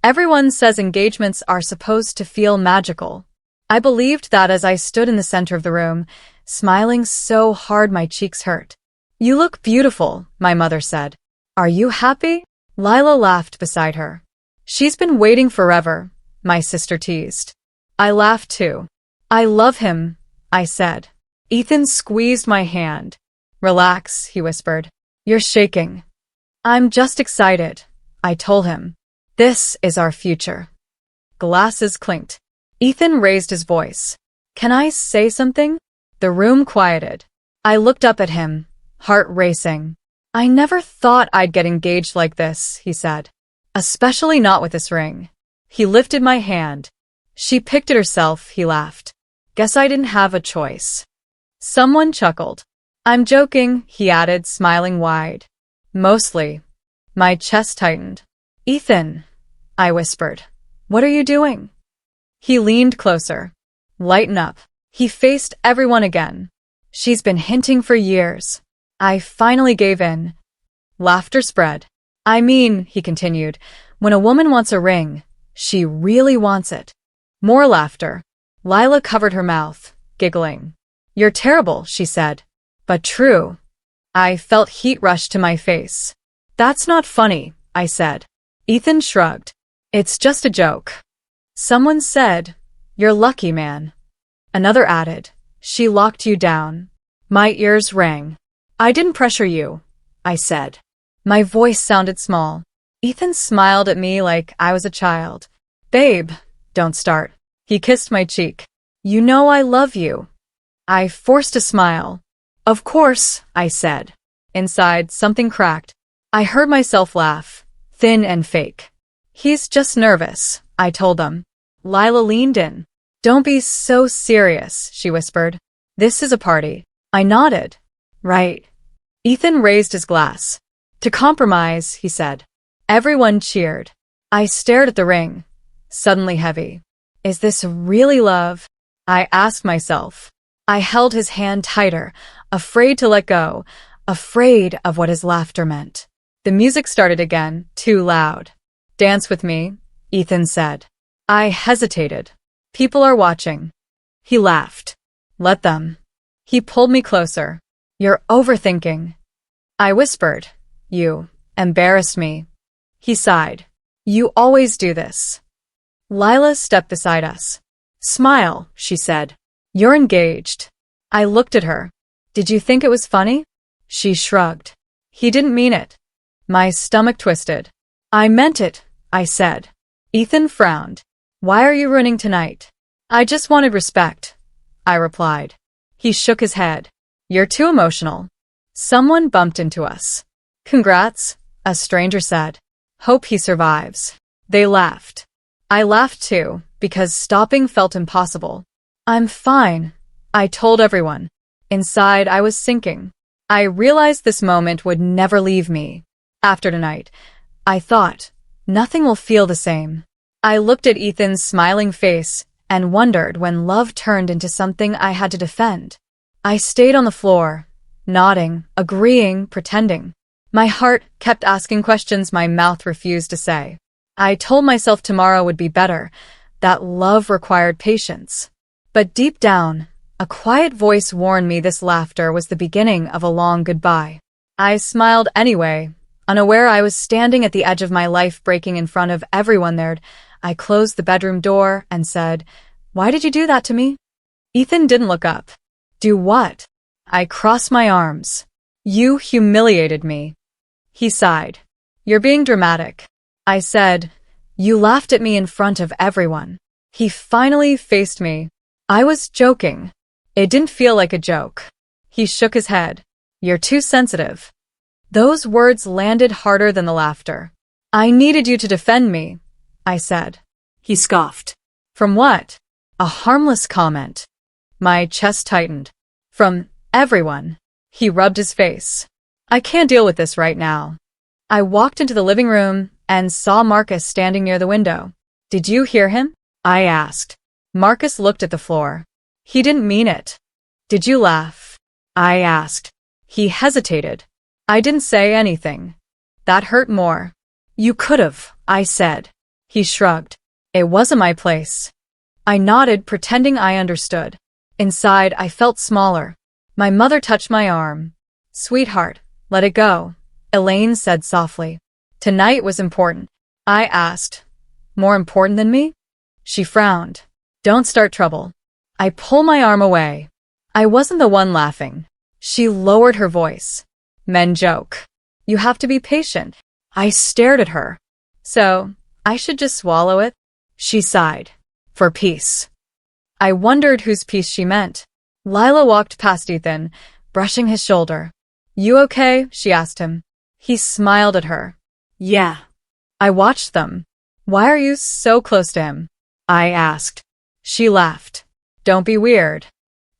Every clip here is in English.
Everyone says engagements are supposed to feel magical. I believed that as I stood in the center of the room, smiling so hard my cheeks hurt. "You look beautiful," my mother said. "Are you happy?" Lila laughed beside her. "She's been waiting forever," my sister teased. I laughed too. "I love him," I said. Ethan squeezed my hand. "Relax," he whispered. "You're shaking." "I'm just excited," I told him. "This is our future." Glasses clinked. Ethan raised his voice. "Can I say something?" The room quieted. I looked up at him, heart racing. "I never thought I'd get engaged like this," he said. "Especially not with this ring." He lifted my hand. "She picked it herself," he laughed. "Guess I didn't have a choice." Someone chuckled. "I'm joking," he added, smiling wide. "Mostly." My chest tightened. "Ethan," I whispered. "What are you doing?" He leaned closer. "Lighten up." He faced everyone again. "She's been hinting for years." I finally gave in. Laughter spread. "I mean," he continued, "when a woman wants a ring, she really wants it." More laughter. Lila covered her mouth, giggling. "You're terrible," she said. "But true." I felt heat rush to my face. "That's not funny," I said. Ethan shrugged. "It's just a joke." Someone said, "You're lucky, man." Another added, "She locked you down." My ears rang. "I didn't pressure you," I said. My voice sounded small. Ethan smiled at me like I was a child. "Babe, don't start." He kissed my cheek. "You know I love you." I forced a smile. "Of course," I said. Inside, something cracked. I heard myself laugh, thin and fake. "He's just nervous," I told him. Lila leaned in. "Don't be so serious," she whispered. "This is a party." I nodded. "Right." Ethan raised his glass. "To compromise," he said. Everyone cheered. I stared at the ring, suddenly heavy. Is this really love? I asked myself. I held his hand tighter, afraid to let go, afraid of what his laughter meant. The music started again, too loud. "Dance with me," Ethan said. I hesitated. "People are watching." He laughed. "Let them." He pulled me closer. "You're overthinking." I whispered. "You embarrassed me." He sighed. "You always do this." Lila stepped beside us. "Smile," she said. "You're engaged." I looked at her. "Did you think it was funny?" She shrugged. "He didn't mean it." My stomach twisted. "I meant it," I said. Ethan frowned. "Why are you ruining tonight?" "I just wanted respect," I replied. He shook his head. "You're too emotional." Someone bumped into us. "Congrats," a stranger said. "Hope he survives." They laughed. I laughed too, because stopping felt impossible. "I'm fine," I told everyone. Inside, I was sinking. I realized this moment would never leave me. After tonight, I thought, nothing will feel the same. I looked at Ethan's smiling face and wondered when love turned into something I had to defend. I stayed on the floor, nodding, agreeing, pretending. My heart kept asking questions my mouth refused to say. I told myself tomorrow would be better, that love required patience. But deep down, a quiet voice warned me this laughter was the beginning of a long goodbye. I smiled anyway, unaware I was standing at the edge of my life breaking in front of everyone there. I closed the bedroom door and said, "Why did you do that to me?" Ethan didn't look up. "Do what?" I crossed my arms. "You humiliated me." He sighed. "You're being dramatic." I said, "You laughed at me in front of everyone." He finally faced me. I was joking. It didn't feel like a joke. He shook his head. "You're too sensitive." Those words landed harder than the laughter. "I needed you to defend me," I said. He scoffed. "From what?" "A harmless comment." My chest tightened. "From everyone." He rubbed his face. "I can't deal with this right now." I walked into the living room and saw Marcus standing near the window. "Did you hear him?" I asked. Marcus looked at the floor. He didn't mean it. "Did you laugh?" I asked. He hesitated. I didn't say anything. That hurt more. "You could've," I said. He shrugged. It wasn't my place. I nodded, pretending I understood. Inside, I felt smaller. My mother touched my arm. Sweetheart, let it go, Elaine said softly. Tonight was important. I asked. More important than me? She frowned. Don't start trouble. I pulled my arm away. I wasn't the one laughing. She lowered her voice. Men joke. You have to be patient. I stared at her. So, I should just swallow it? She sighed. For peace. I wondered whose peace she meant. Lila walked past Ethan, brushing his shoulder. You okay? She asked him. He smiled at her. Yeah. I watched them. Why are you so close to him? I asked. She laughed. Don't be weird.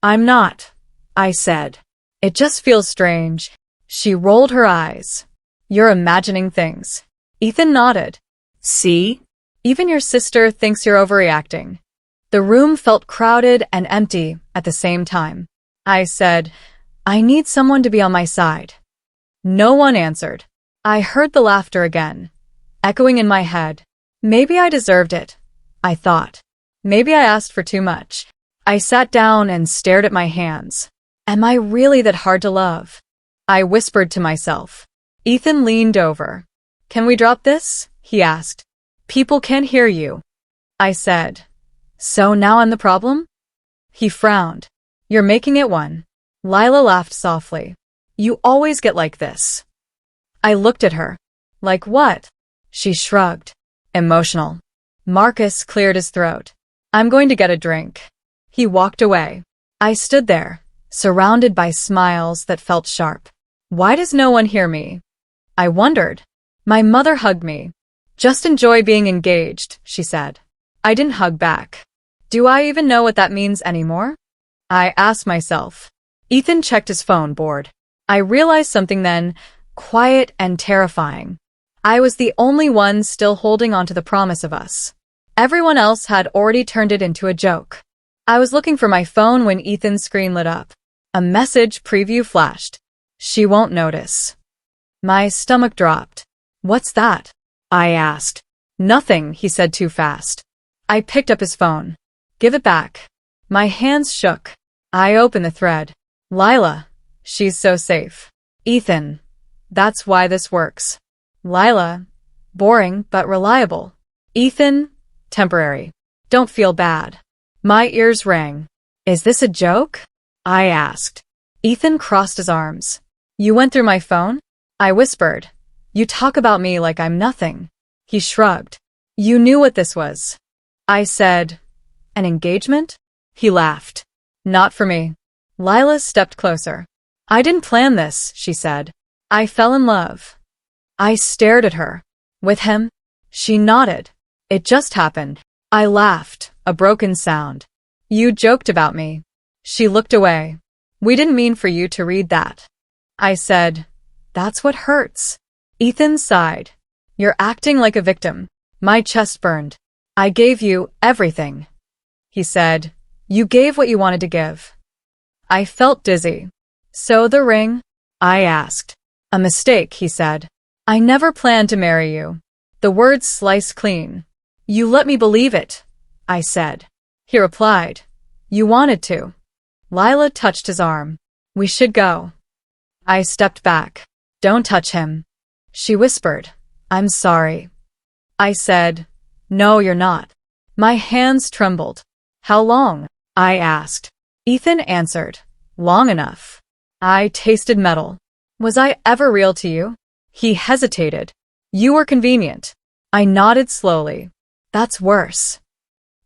I'm not, I said. It just feels strange. She rolled her eyes. You're imagining things. Ethan nodded. See? Even your sister thinks you're overreacting. The room felt crowded and empty at the same time. I said, I need someone to be on my side. No one answered. I heard the laughter again, echoing in my head. Maybe I deserved it, I thought. Maybe I asked for too much. I sat down and stared at my hands. Am I really that hard to love? I whispered to myself. Ethan leaned over. Can we drop this? He asked. People can't hear you. I said. So now I'm the problem? He frowned. You're making it one. Lila laughed softly. You always get like this. I looked at her. Like what? She shrugged. Emotional. Marcus cleared his throat. I'm going to get a drink. He walked away. I stood there, surrounded by smiles that felt sharp. Why does no one hear me? I wondered. My mother hugged me. Just enjoy being engaged, she said. I didn't hug back. Do I even know what that means anymore? I asked myself. Ethan checked his phone, bored. I realized something then, quiet and terrifying. I was the only one still holding on to the promise of us. Everyone else had already turned it into a joke. I was looking for my phone when Ethan's screen lit up. A message preview flashed. She won't notice. My stomach dropped. What's that? I asked. Nothing, he said too fast. I picked up his phone. Give it back. My hands shook. I opened the thread. Lila. She's so safe. Ethan. That's why this works. Lila. Boring but reliable. Ethan. Temporary. Don't feel bad. My ears rang. Is this a joke? I asked. Ethan crossed his arms. You went through my phone? I whispered. You talk about me like I'm nothing. He shrugged. You knew what this was. I said, an engagement? He laughed. Not for me. Lila stepped closer. I didn't plan this, she said. I fell in love. I stared at her. With him? She nodded. It just happened. I laughed, a broken sound. You joked about me. She looked away. We didn't mean for you to read that. I said, that's what hurts. Ethan sighed. You're acting like a victim. My chest burned. I gave you everything. He said, you gave what you wanted to give. I felt dizzy. So the ring? I asked. A mistake, he said. I never planned to marry you. The words sliced clean. You let me believe it, I said. He replied. You wanted to. Lila touched his arm. We should go. I stepped back. Don't touch him. She whispered. I'm sorry. I said, no, you're not. My hands trembled. How long? I asked. Ethan answered. Long enough. I tasted metal. Was I ever real to you? He hesitated. You were convenient. I nodded slowly. That's worse.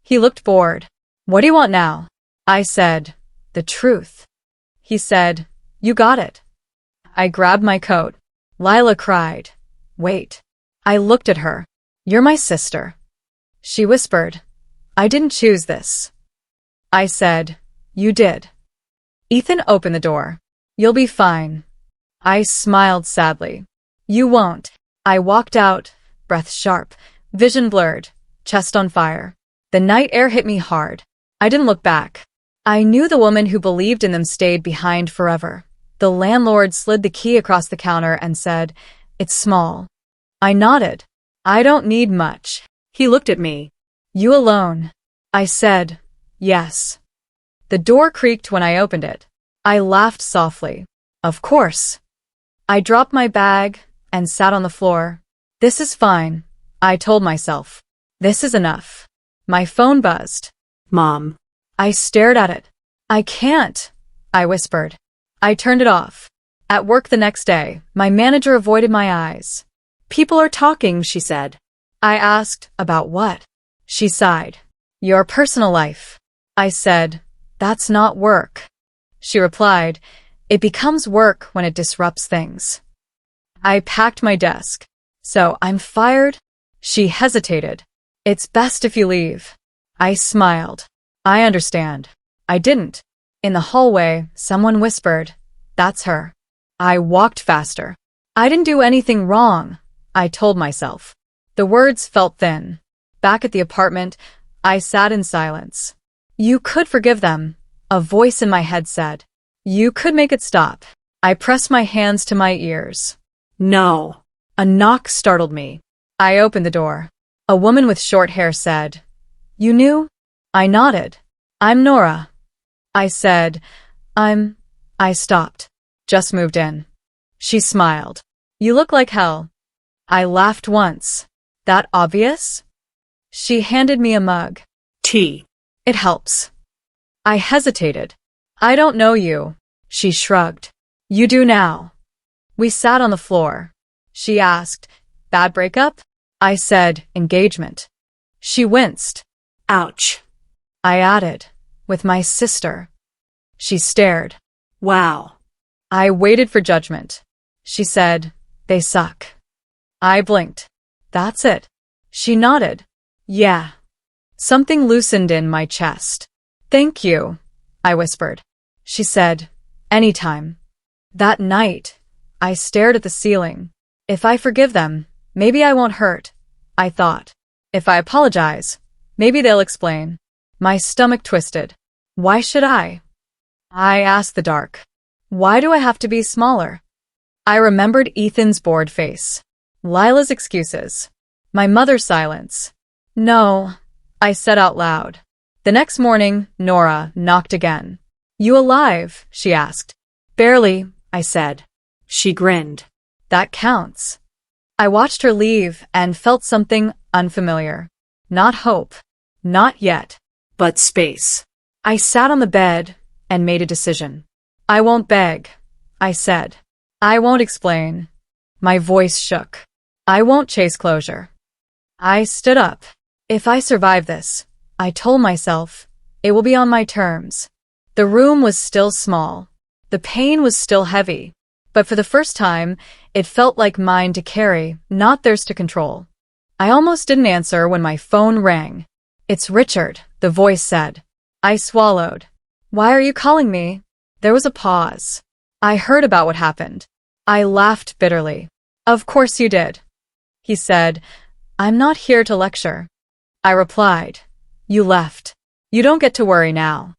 He looked bored. What do you want now? I said, the truth. He said, you got it. I grabbed my coat. Lila cried. Wait. I looked at her. You're my sister. She whispered. I didn't choose this. I said, you did. Ethan opened the door. You'll be fine. I smiled sadly. You won't. I walked out, breath sharp, vision blurred, chest on fire. The night air hit me hard. I didn't look back. I knew the woman who believed in them stayed behind forever. The landlord slid the key across the counter and said, it's small. I nodded. I don't need much. He He looked at me. You alone? I said, yes. The door creaked when I opened it. I laughed softly. Of course. I dropped my bag and sat on the floor. This is fine, I told myself. This is enough. My phone buzzed. Mom. I stared at it. I can't, I whispered. I turned it off. At work the next day, my manager avoided my eyes. People are talking, she said. I asked, about what? She sighed. Your personal life. I said, that's not work. She replied, it becomes work when it disrupts things. I packed my desk. So I'm fired? She hesitated. It's best if you leave. I smiled. I understand. I didn't. In the hallway, someone whispered, that's her. I walked faster. I didn't do anything wrong, I told myself. The words felt thin. Back at the apartment, I sat in silence. You could forgive them, a voice in my head said. You could make it stop. I pressed my hands to my ears. No. A knock startled me. I opened the door. A woman with short hair said, You knew? I nodded. I'm Nora. I said, I stopped. Just moved in. She smiled. You look like hell. I laughed once. That obvious? She handed me a mug. Tea. It helps. I hesitated. I don't know you. She shrugged. You do now. We sat on the floor. She asked, bad breakup? I said, engagement. She winced. Ouch. I added, with my sister. She stared. Wow. I waited for judgment. She said, they suck. I blinked. That's it. She nodded. Yeah. Something loosened in my chest. Thank you, I whispered. She said, anytime. That night, I stared at the ceiling. If I forgive them, maybe I won't hurt, I thought. If I apologize, maybe they'll explain. My stomach twisted. Why should I? I asked the dark. Why do I have to be smaller? I remembered Ethan's bored face. Lila's excuses. My mother's silence. No, I said out loud. The next morning, Nora knocked again. You alive? She asked. Barely, I said. She grinned. That counts. I watched her leave and felt something unfamiliar. Not hope. Not yet. But space. I sat on the bed and made a decision. I won't beg, I said. I won't explain. My voice shook. I won't chase closure. I stood up. If I survive this, I told myself, it will be on my terms. The room was still small. The pain was still heavy. But for the first time, it felt like mine to carry, not theirs to control. I almost didn't answer when my phone rang. It's Richard, the voice said. I swallowed. Why are you calling me? There was a pause. I heard about what happened. I laughed bitterly. Of course you did. He said, I'm not here to lecture. I replied, you left. You don't get to worry now.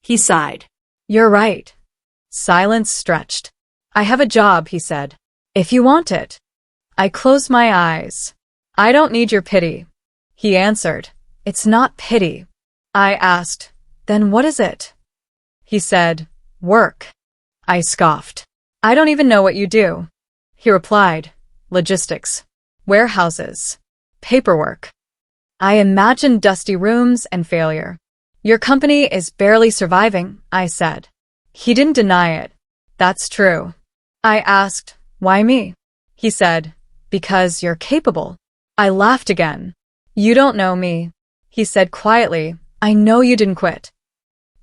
He sighed. You're right. Silence stretched. I have a job, he said. If you want it. I closed my eyes. I don't need your pity. He answered, it's not pity. I asked, then what is it? He said, work. I scoffed. I don't even know what you do. He replied, logistics, warehouses, paperwork. I imagined dusty rooms and failure. Your company is barely surviving, I said. He didn't deny it. That's true. I asked, why me? He said, because you're capable. I laughed again. You don't know me. He said quietly, I know you didn't quit.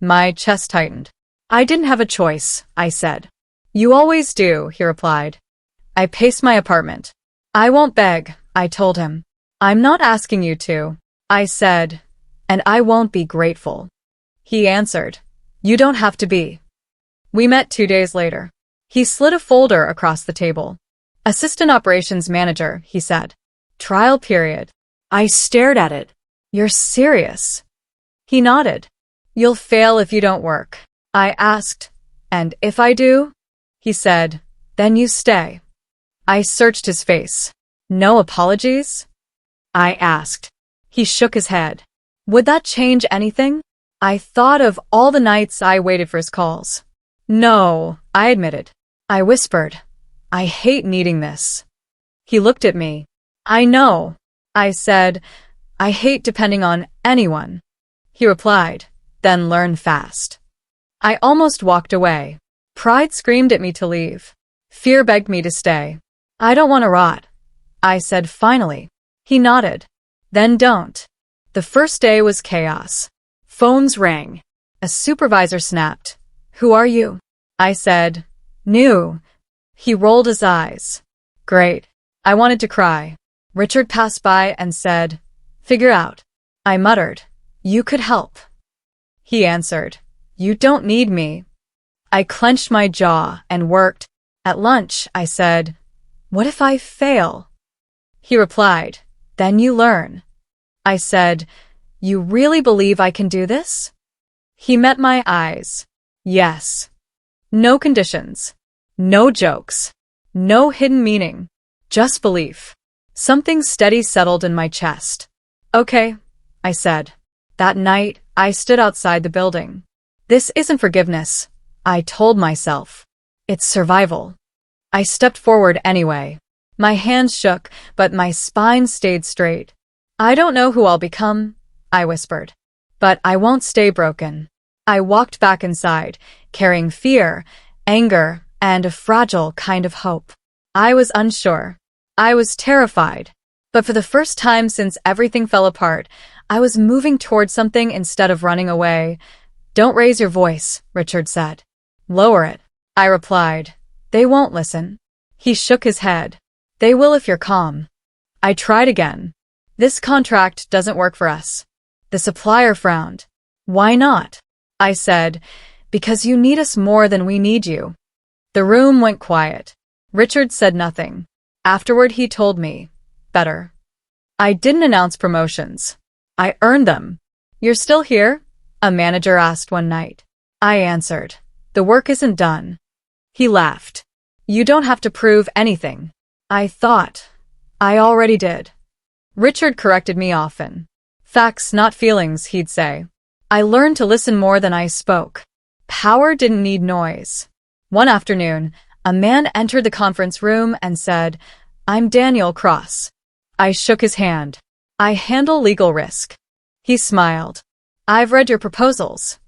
My chest tightened. I didn't have a choice, I said. You always do, he replied. I paced my apartment. I won't beg, I told him. I'm not asking you to, I said, and I won't be grateful. He answered, you don't have to be. We met 2 days later. He slid a folder across the table. Assistant operations manager, he said. Trial period. I stared at it. You're serious? He nodded. You'll fail if you don't work. I asked, and if I do? He said, then you stay. I searched his face. No apologies? I asked. He shook his head. Would that change anything? I thought of all the nights I waited for his calls. No, I admitted. I whispered, I hate needing this. He looked at me. I know. I said, I hate depending on anyone. He replied, then learn fast. I almost walked away. Pride screamed at me to leave. Fear begged me to stay. I don't want to rot, I said finally. He nodded. Then don't. The first day was chaos. Phones rang. A supervisor snapped. Who are you? I said, new. He rolled his eyes. Great. I wanted to cry. Richard passed by and said, figure out. I muttered, you could help. He answered, you don't need me. I clenched my jaw and worked. At lunch, I said, what if I fail? He replied, then you learn. I said, you really believe I can do this? He met my eyes. Yes. No conditions. No jokes. No hidden meaning. Just belief. Something steady settled in my chest. Okay, I said. That night, I stood outside the building. This isn't forgiveness, I told myself. It's survival. I stepped forward anyway. My hands shook, but my spine stayed straight. I don't know who I'll become, I whispered. But I won't stay broken. I walked back inside, carrying fear, anger, and a fragile kind of hope. I was unsure. I was terrified. But for the first time since everything fell apart, I was moving toward something instead of running away. Don't raise your voice, Richard said. Lower it, I replied. They won't listen. He shook his head. They will if you're calm. I tried again. This contract doesn't work for us. The supplier frowned. Why not? I said, because you need us more than we need you. The room went quiet. Richard said nothing. Afterward, he told me, better. I didn't announce promotions. I earned them. You're still here? A manager asked one night. I answered, the work isn't done. He laughed. You don't have to prove anything. I thought. I already did. Richard corrected me often. Facts, not feelings, he'd say. I learned to listen more than I spoke. Power didn't need noise. One afternoon, a man entered the conference room and said, I'm Daniel Cross. I shook his hand. I handle legal risk. He smiled. I've read your proposals.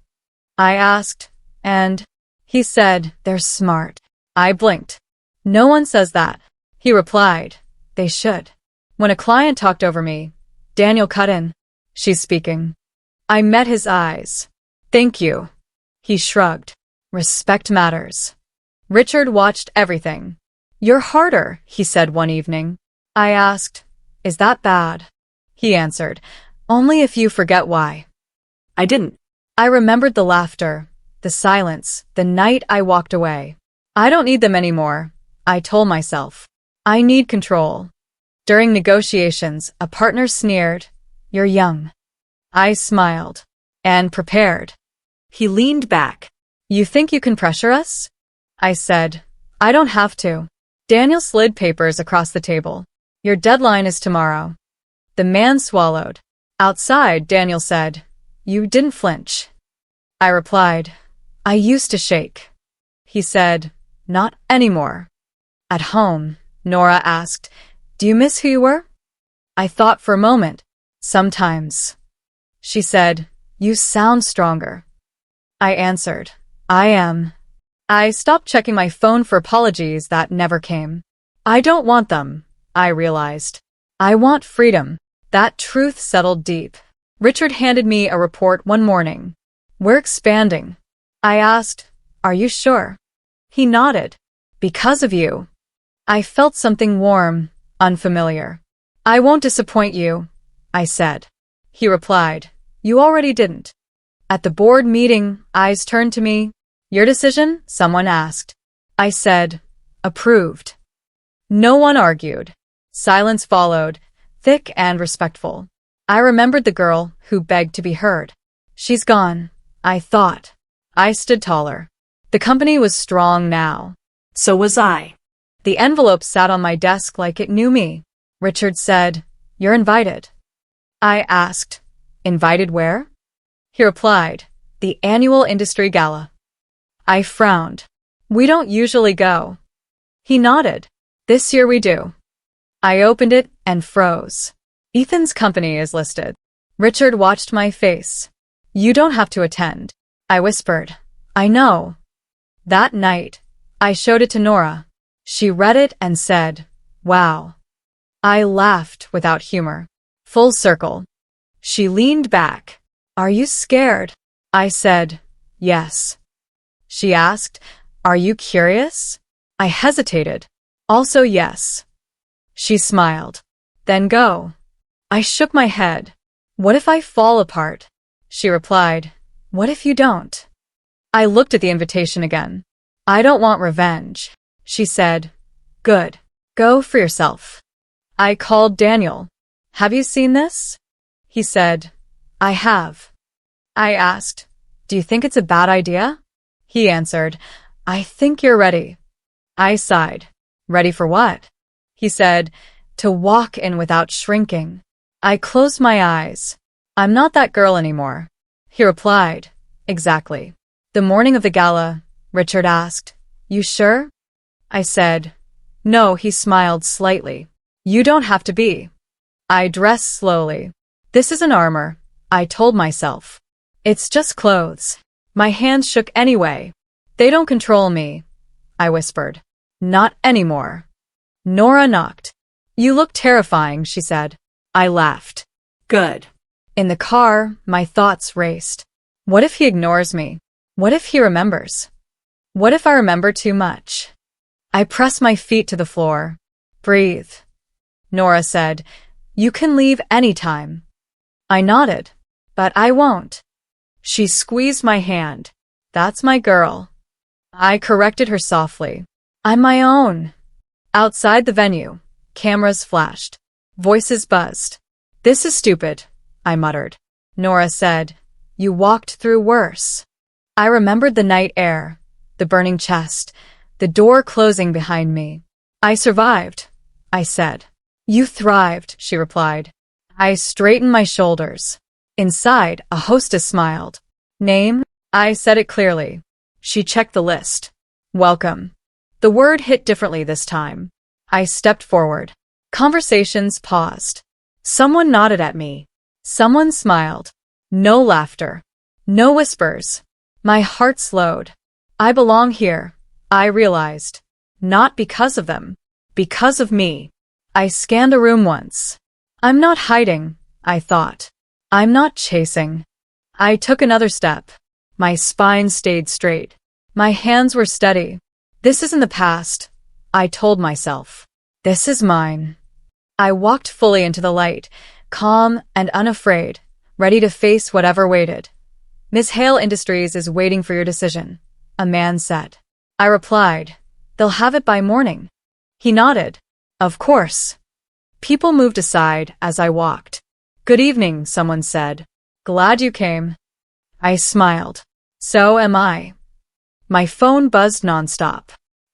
I asked, and he said, they're smart. I blinked. No one says that. He replied, they should. When a client talked over me, Daniel cut in. She's speaking. I met his eyes. Thank you. He shrugged. Respect matters. Richard watched everything. You're harder, he said one evening. I asked, is that bad? He answered, only if you forget why. I didn't. I remembered the laughter, the silence, the night I walked away. I don't need them anymore, I told myself. I need control. During negotiations, a partner sneered, you're young. I smiled. And prepared. He leaned back. You think you can pressure us? I said, I don't have to. Daniel slid papers across the table. Your deadline is tomorrow. The man swallowed. Outside, Daniel said, you didn't flinch. I replied, I used to shake. He said, not anymore. At home, Nora asked, do you miss who you were? I thought for a moment. Sometimes. She said, you sound stronger. I answered, I am. I stopped checking my phone for apologies that never came. I don't want them, I realized. I want freedom. That truth settled deep. Richard handed me a report one morning. We're expanding. I asked, are you sure? He nodded. Because of you. I felt something warm, unfamiliar. I won't disappoint you, I said. He replied, you already didn't. At the board meeting, eyes turned to me. Your decision? Someone asked. I said, approved. No one argued. Silence followed, thick and respectful. I remembered the girl who begged to be heard. She's gone, I thought. I stood taller. The company was strong now. So was I. The envelope sat on my desk like it knew me. Richard said, you're invited. I asked. Invited where? He replied, the annual industry gala. I frowned. We don't usually go. He nodded. This year we do. I opened it and froze. Ethan's company is listed. Richard watched my face. You don't have to attend. I whispered. I know. That night, I showed it to Nora. She read it and said, wow. I laughed without humor. Full circle. She leaned back. Are you scared? I said, yes. She asked, are you curious? I hesitated. Also yes. She smiled. Then go. I shook my head. What if I fall apart? She replied, what if you don't? I looked at the invitation again. I don't want revenge. She said, good. Go for yourself. I called Daniel. Have you seen this? He said, I have. I asked, do you think it's a bad idea? He answered, I think you're ready. I sighed. Ready for what? He said, to walk in without shrinking. I closed my eyes. I'm not that girl anymore. He replied, exactly. The morning of the gala, Richard asked, you sure? I said, no. He smiled slightly. You don't have to be. I dressed slowly. This isn't armor, I told myself. It's just clothes. My hands shook anyway. They don't control me, I whispered. Not anymore. Nora knocked. You look terrifying, she said. I laughed. Good. In the car, my thoughts raced. What if he ignores me? What if he remembers? What if I remember too much? I pressed my feet to the floor. Breathe. Nora said, you can leave anytime. I nodded. But I won't. She squeezed my hand. That's my girl. I corrected her softly. I'm my own. Outside the venue, cameras flashed. Voices buzzed. This is stupid, I muttered. Nora said, you walked through worse. I remembered the night air, the burning chest, the door closing behind me. I survived, I said. You thrived, she replied. I straightened my shoulders. Inside, a hostess smiled. Name? I said it clearly. She checked the list. Welcome. The word hit differently this time. I stepped forward. Conversations paused. Someone nodded at me. Someone smiled. No laughter. No whispers. My heart slowed. I belong here, I realized. Not because of them. Because of me. I scanned a room once. I'm not hiding, I thought. I'm not chasing. I took another step. My spine stayed straight. My hands were steady. This isn't the past, I told myself. This is mine. I walked fully into the light, calm and unafraid, ready to face whatever waited. Ms. Hale Industries is waiting for your decision, a man said. I replied, they'll have it by morning. He nodded. Of course. People moved aside as I walked. Good evening, someone said. Glad you came. I smiled. So am I. My phone buzzed nonstop.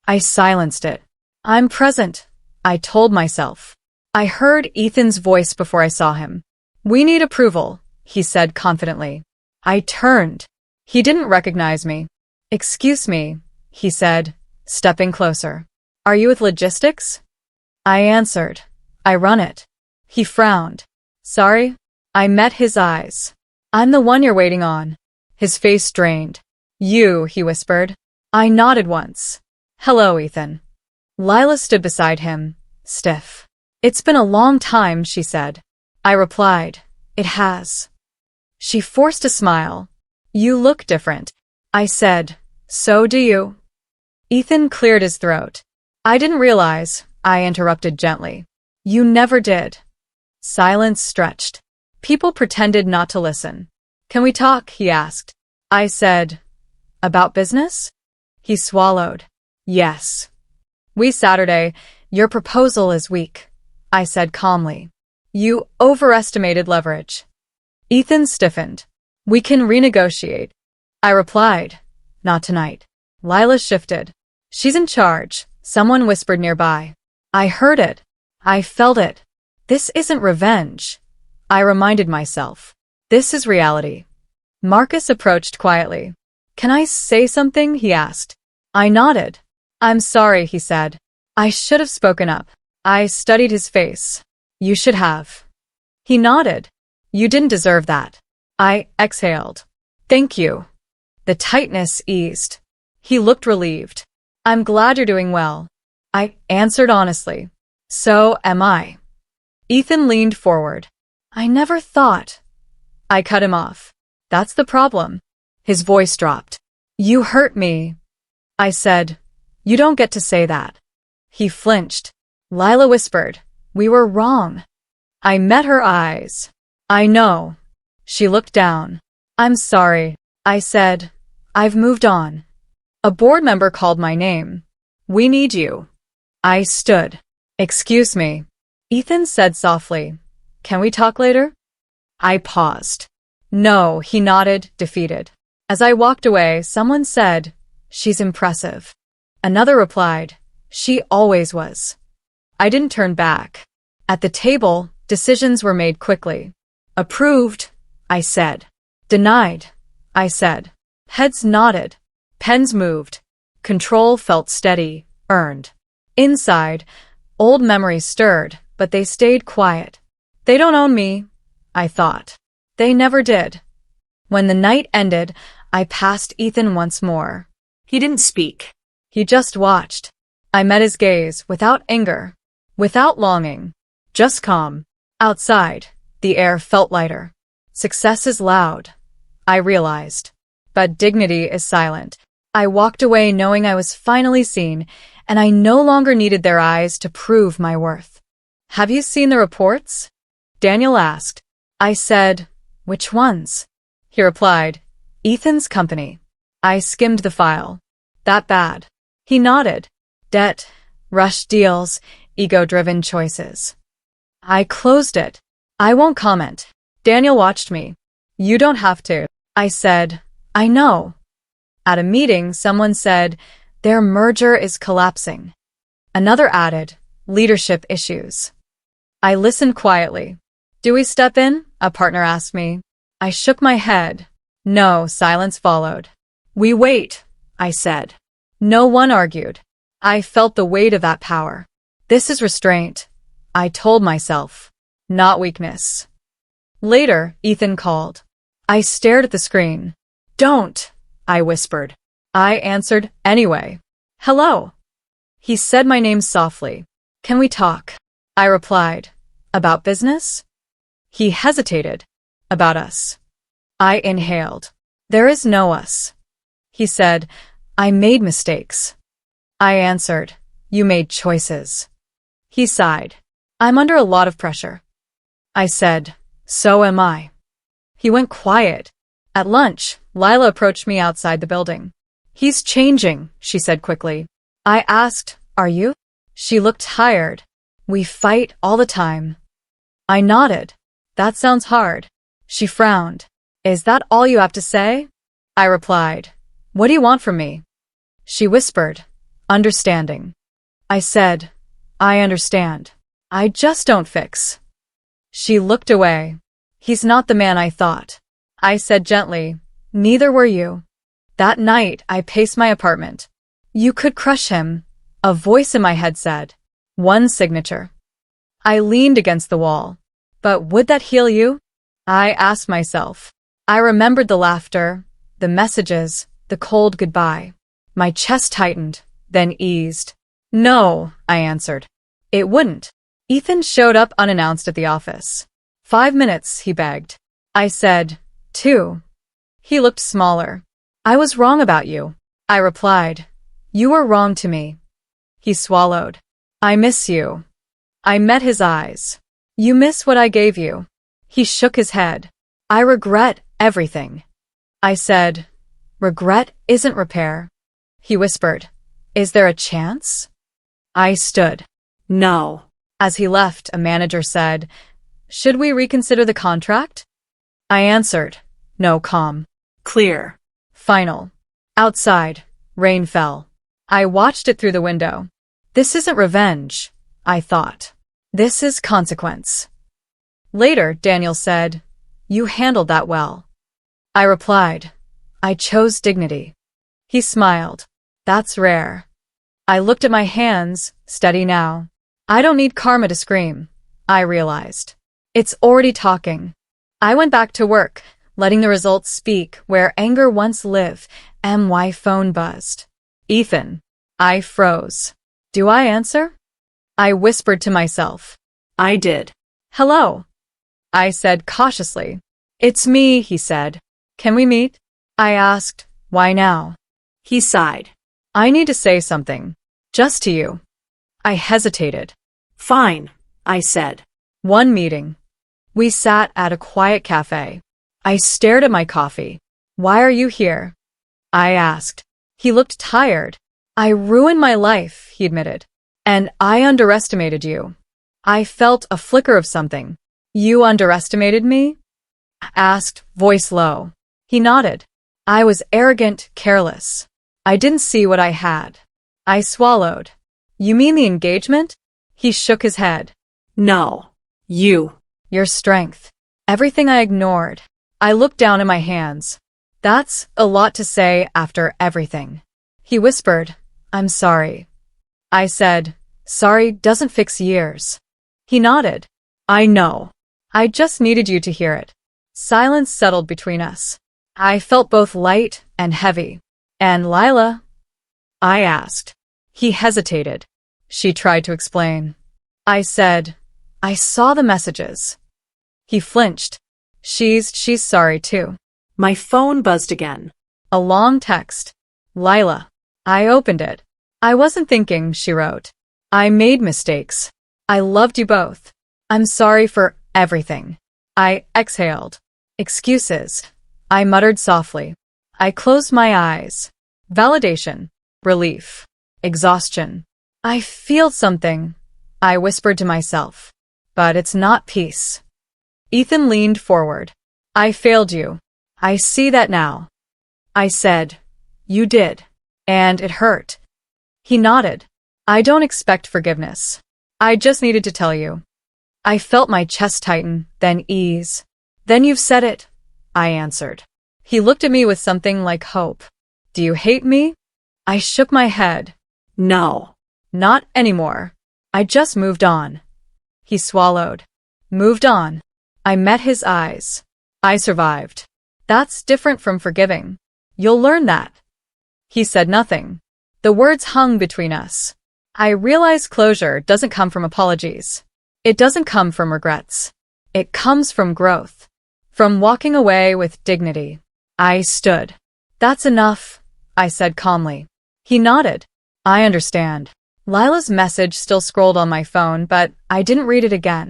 I silenced it. I'm present, I told myself. I heard Ethan's voice before I saw him. We need approval, he said confidently. I turned. He didn't recognize me. Excuse me, he said, stepping closer. Are you with logistics? I answered. I run it. He frowned. Sorry? I met his eyes. I'm the one you're waiting on. His face strained. You, he whispered. I nodded once. Hello, Ethan. Lila stood beside him, stiff. It's been a long time, she said. I replied. It has. She forced a smile. You look different. I said. So do you. Ethan cleared his throat. I didn't realize, I interrupted gently. You never did. Silence stretched. People pretended not to listen. Can we talk? He asked. I said. About business? He swallowed. Yes. Saturday, your proposal is weak, I said calmly. You overestimated leverage. Ethan stiffened. We can renegotiate. I replied. Not tonight. Lila shifted. She's in charge, someone whispered nearby. I heard it. I felt it. This isn't revenge. I reminded myself. This is reality. Marcus approached quietly. Can I say something? He asked. I nodded. I'm sorry, he said. I should have spoken up. I studied his face. You should have. He nodded. You didn't deserve that. I exhaled. Thank you. The tightness eased. He looked relieved. I'm glad you're doing well. I answered honestly. So am I. Ethan leaned forward. I never thought. I cut him off. That's the problem. His voice dropped. You hurt me. I said, you don't get to say that. He flinched. Lila whispered, we were wrong. I met her eyes. I know. She looked down. I'm sorry. I said, I've moved on. A board member called my name. We need you. I stood. Excuse me. Ethan said softly. Can we talk later? I paused. No, he nodded, defeated. As I walked away, someone said, she's impressive. Another replied, she always was. I didn't turn back. At the table, decisions were made quickly. Approved, I said. Denied, I said. Heads nodded. Pens moved. Control felt steady, earned. Inside, old memories stirred, but they stayed quiet. They don't own me, I thought. They never did. When the night ended, I passed Ethan once more. He didn't speak. He just watched. I met his gaze without anger, without longing, just calm. Outside, the air felt lighter. Success is loud, I realized. But dignity is silent. I walked away knowing I was finally seen, and I no longer needed their eyes to prove my worth. Have you seen the reports? Daniel asked. I said, which ones? He replied, Ethan's company. I skimmed the file. That bad? He nodded. Debt, rushed deals, ego-driven choices. I closed it. I won't comment. Daniel watched me. You don't have to. I said, I know. At a meeting, someone said, their merger is collapsing. Another added, leadership issues. I listened quietly. Do we step in? A partner asked me. I shook my head. No, silence followed. We wait, I said. No one argued. I felt the weight of that power. This is restraint, I told myself, not weakness. Later, Ethan called. I stared at the screen. Don't, I whispered. I answered anyway. Hello. He said my name softly. Can we talk? I replied. About business? He hesitated. About us. I inhaled. There is no us. He said, I made mistakes. I answered, you made choices. He sighed. I'm under a lot of pressure. I said, so am I. He went quiet. At lunch, Lila approached me outside the building. He's changing, she said quickly. I asked, are you? She looked tired. We fight all the time. I nodded. That sounds hard. She frowned. Is that all you have to say? I replied. What do you want from me? She whispered. Understanding. I said, I understand. I just don't fix. She looked away. He's not the man I thought. I said gently, neither were you. That night, I paced my apartment. You could crush him, a voice in my head said. One signature. I leaned against the wall. But would that heal you? I asked myself. I remembered the laughter, the messages, the cold goodbye. My chest tightened, then eased. No, I answered. It wouldn't. Ethan showed up unannounced at the office. 5 minutes, he begged. I said, 2. He looked smaller. I was wrong about you. I replied. You were wrong to me. He swallowed. I miss you. I met his eyes. You miss what I gave you. He shook his head. I regret everything. I said, regret isn't repair. He whispered, is there a chance? I stood. No. As he left, a manager said, should we reconsider the contract? I answered, no, calm. Clear. Final. Outside, rain fell. I watched it through the window. This isn't revenge, I thought. This is consequence. Later, Daniel said, "You handled that well." I replied, "I chose dignity." He smiled. "That's rare." I looked at my hands, steady now. I don't need karma to scream, I realized. It's already talking. I went back to work, letting the results speak where anger once lived. My phone buzzed. "Ethan." I froze. "Do I answer?" I whispered to myself. I did. "Hello," I said cautiously. "It's me," he said. "Can we meet?" I asked, "Why now?" He sighed. "I need to say something. Just to you." I hesitated. Fine, I said. One meeting. We sat at a quiet cafe. I stared at my coffee. "Why are you here?" I asked. He looked tired. "I ruined my life," he admitted. "And I underestimated you." I felt a flicker of something. "You underestimated me?" I asked, voice low. He nodded. "I was arrogant, careless. I didn't see what I had." I swallowed. "You mean the engagement?" He shook his head. No. You. "Your strength. Everything I ignored." I looked down at my hands. "That's a lot to say after everything." He whispered, "I'm sorry." I said, "Sorry doesn't fix years." He nodded. "I know. I just needed you to hear it." Silence settled between us. I felt both light and heavy. "And Lila?" I asked. He hesitated. She tried to explain. I said, "I saw the messages." He flinched. She's sorry too." My phone buzzed again. A long text. "Lila." I opened it. "I wasn't thinking," she wrote. "I made mistakes. I loved you both. I'm sorry for everything." I exhaled. "Excuses." I muttered softly. I closed my eyes. Validation. Relief. Exhaustion. "I feel something," I whispered to myself. "But it's not peace." Ethan leaned forward. "I failed you. I see that now." I said, "You did. And it hurt." He nodded. "I don't expect forgiveness. I just needed to tell you." I felt my chest tighten, then ease. "Then you've said it," I answered. He looked at me with something like hope. "Do you hate me?" I shook my head. No. "Not anymore. I just moved on." He swallowed. "Moved on." I met his eyes. "I survived." "That's different from forgiving. You'll learn that." He said nothing. The words hung between us. I realized closure doesn't come from apologies. It doesn't come from regrets. It comes from growth. From walking away with dignity. I stood. "That's enough," I said calmly. He nodded. "I understand." Lila's message still scrolled on my phone, but I didn't read it again.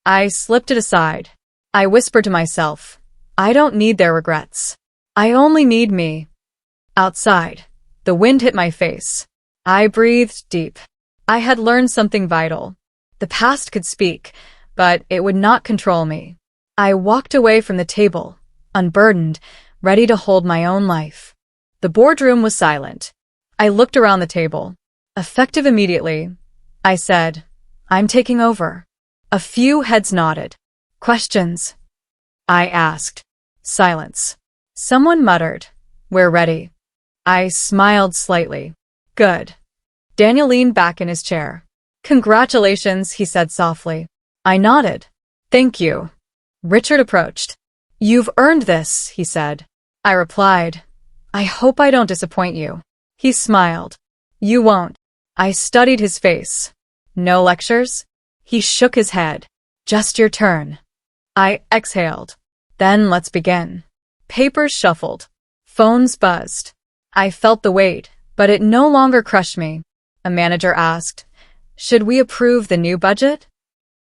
I slipped it aside. I whispered to myself, "I don't need their regrets. I only need me." Outside, the wind hit my face. I breathed deep. I had learned something vital. The past could speak, but it would not control me. I walked away from the table, unburdened, ready to hold my own life. The boardroom was silent. I looked around the table. Effective immediately, I said, "I'm taking over." A few heads nodded. "Questions?" I asked. Silence. Someone muttered, "We're ready." I smiled slightly. "Good." Daniel leaned back in his chair. "Congratulations," he said softly. I nodded. "Thank you." Richard approached. "You've earned this," he said. I replied, "I hope I don't disappoint you." He smiled. "You won't." I studied his face. "No lectures?" He shook his head. "Just your turn." I exhaled. "Then let's begin." Papers shuffled. Phones buzzed. I felt the weight, but it no longer crushed me. A manager asked, "Should we approve the new budget?"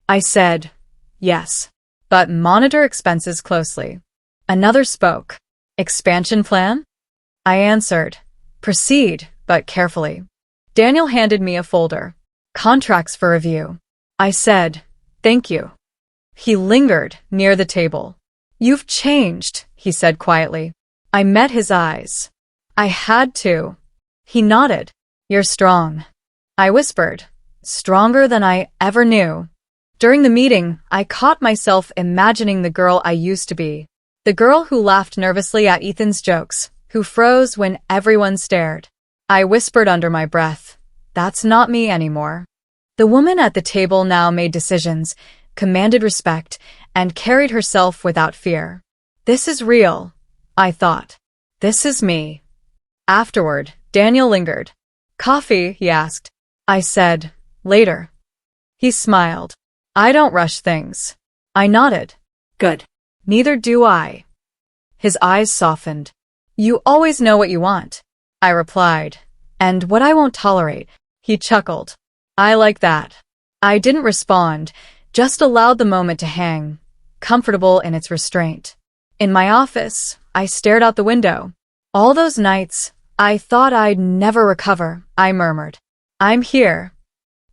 I said, "Yes, but monitor expenses closely." Another spoke. "Expansion plan?" I answered, "Proceed, but carefully." Daniel handed me a folder. "Contracts for review." I said, "Thank you." He lingered near the table. "You've changed," he said quietly. I met his eyes. "I had to." He nodded. "You're strong." I whispered, "Stronger than I ever knew." During the meeting, I caught myself imagining the girl I used to be. The girl who laughed nervously at Ethan's jokes, who froze when everyone stared. I whispered under my breath, "That's not me anymore." The woman at the table now made decisions, commanded respect, and carried herself without fear. This is real, I thought. This is me. Afterward, Daniel lingered. Coffee, he asked. I said, later. He smiled. I don't rush things. I nodded. Good. Neither do I. His eyes softened. You always know what you want, I replied. And what I won't tolerate, he chuckled. I like that. I didn't respond, just allowed the moment to hang, comfortable in its restraint. In my office, I stared out the window. All those nights, I thought I'd never recover, I murmured. I'm here.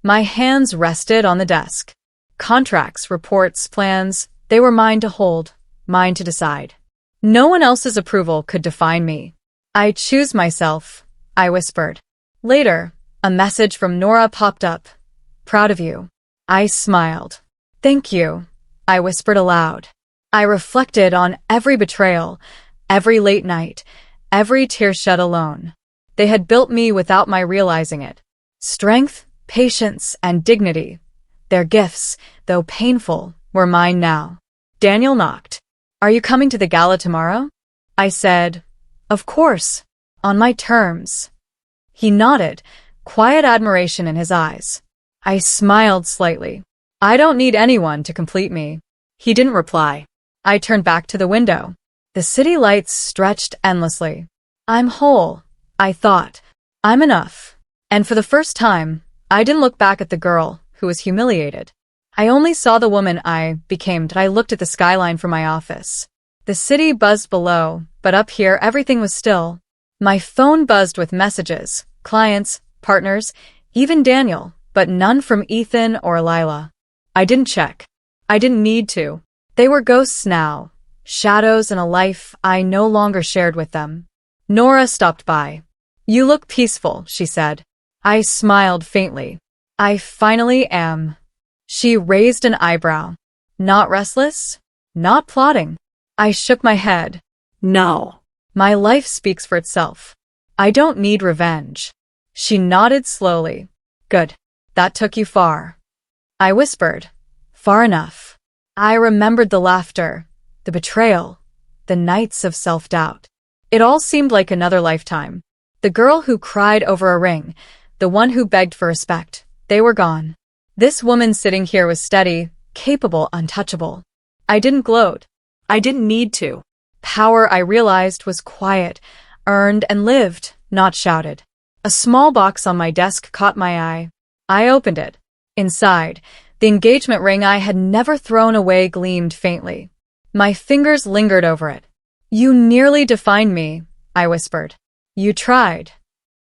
My hands rested on the desk. Contracts, reports, plans, they were mine to hold, mine to decide. No one else's approval could define me. I choose myself, I whispered. Later, a message from Nora popped up. Proud of you. I smiled. Thank you, I whispered aloud. I reflected on every betrayal, every late night, every tear shed alone. They had built me without my realizing it. Strength, patience, and dignity. Their gifts, though painful, were mine now. Daniel knocked. Are you coming to the gala tomorrow? I said, of course, on my terms. He nodded, quiet admiration in his eyes. I smiled slightly. I don't need anyone to complete me. He didn't reply. I turned back to the window. The city lights stretched endlessly. I'm whole, I thought. I'm enough. And for the first time, I didn't look back at the girl who was humiliated. I only saw the woman I became. I looked at the skyline from my office. The city buzzed below, but up here everything was still. My phone buzzed with messages, clients, partners, even Daniel, but none from Ethan or Lila. I didn't check. I didn't need to. They were ghosts now, shadows in a life I no longer shared with them. Nora stopped by. You look peaceful, she said. I smiled faintly. I finally am. She raised an eyebrow. Not restless? Not plotting? I shook my head. No. My life speaks for itself. I don't need revenge. She nodded slowly. Good. That took you far. I whispered. Far enough. I remembered the laughter, the betrayal, the nights of self-doubt. It all seemed like another lifetime. The girl who cried over a ring, the one who begged for respect, they were gone. This woman sitting here was steady, capable, untouchable. I didn't gloat. I didn't need to. Power, I realized, was quiet, earned and lived, not shouted. A small box on my desk caught my eye. I opened it. Inside, the engagement ring I had never thrown away gleamed faintly. My fingers lingered over it. You nearly defined me, I whispered. You tried.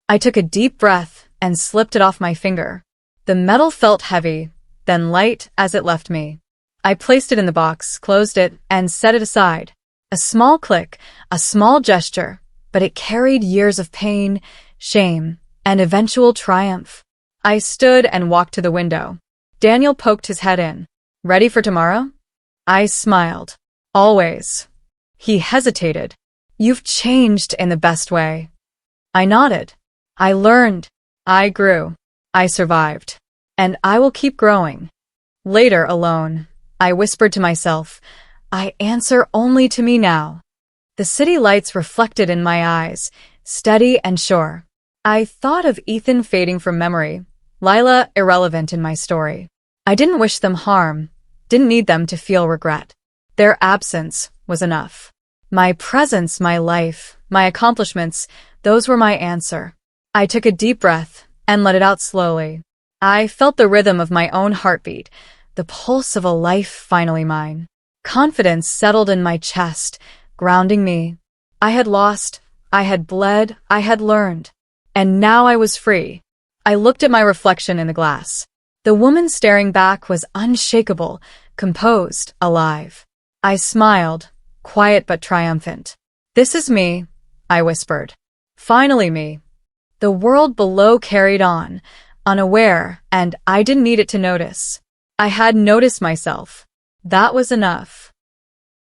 I took a deep breath and slipped it off my finger. The metal felt heavy, then light as it left me. I placed it in the box, closed it, and set it aside. A small click, a small gesture, but it carried years of pain, shame, and eventual triumph. I stood and walked to the window. Daniel poked his head in. Ready for tomorrow? I smiled. Always. He hesitated. You've changed in the best way. I nodded. I learned. I grew. I survived. And I will keep growing. Later, alone, I whispered to myself, I answer only to me now. The city lights reflected in my eyes, steady and sure. I thought of Ethan fading from memory, Lila irrelevant in my story. I didn't wish them harm, didn't need them to feel regret. Their absence was enough. My presence, my life, my accomplishments, those were my answer. I took a deep breath and let it out slowly. I felt the rhythm of my own heartbeat, the pulse of a life finally mine. Confidence settled in my chest, grounding me. I had lost, I had bled, I had learned. And now I was free. I looked at my reflection in the glass. The woman staring back was unshakable, composed, alive. I smiled, quiet but triumphant. This is me, I whispered. Finally me. The world below carried on, unaware, and I didn't need it to notice. I had noticed myself. That was enough.